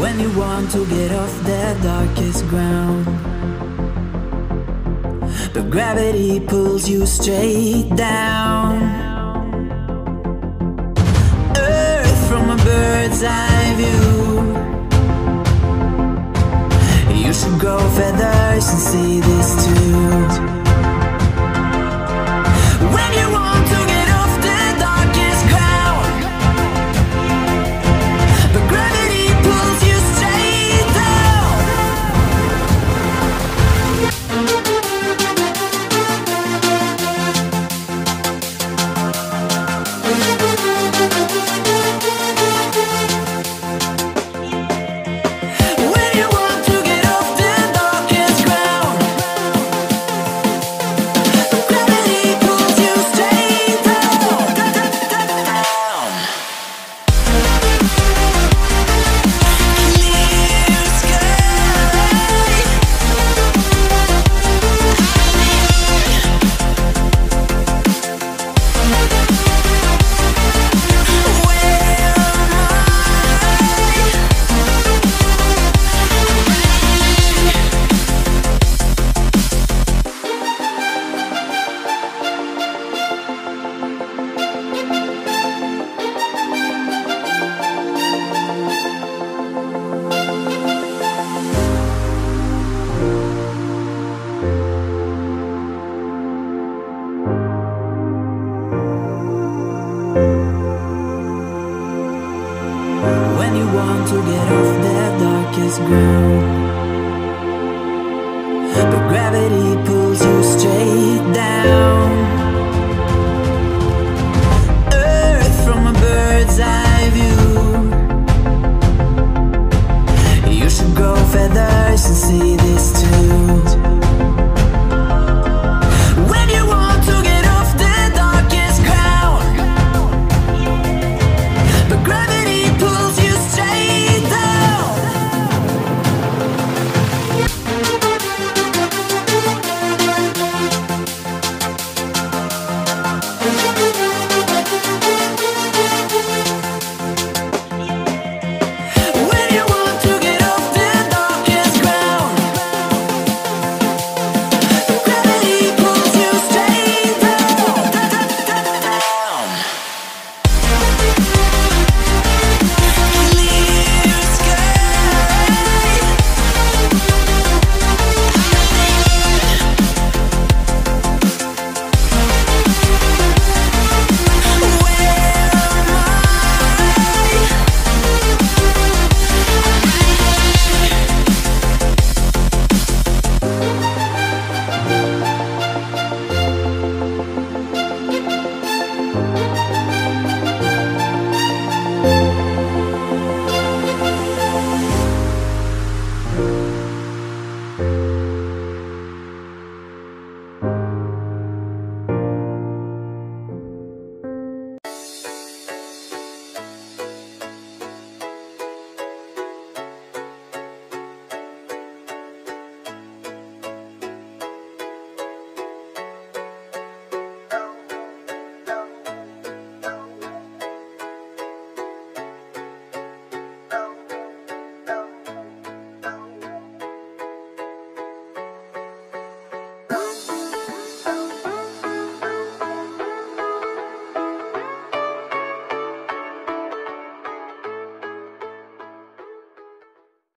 When you want to get off the darkest ground, but gravity pulls you straight down. Earth from a bird's eye view. You should grow feathers and see this too. When you want to get off the darkest ground, but gravity pulls you straight down. When you want to get off the darkest ground, but gravity pulls you straight down. Clear sky. When you want to get off the darkest ground,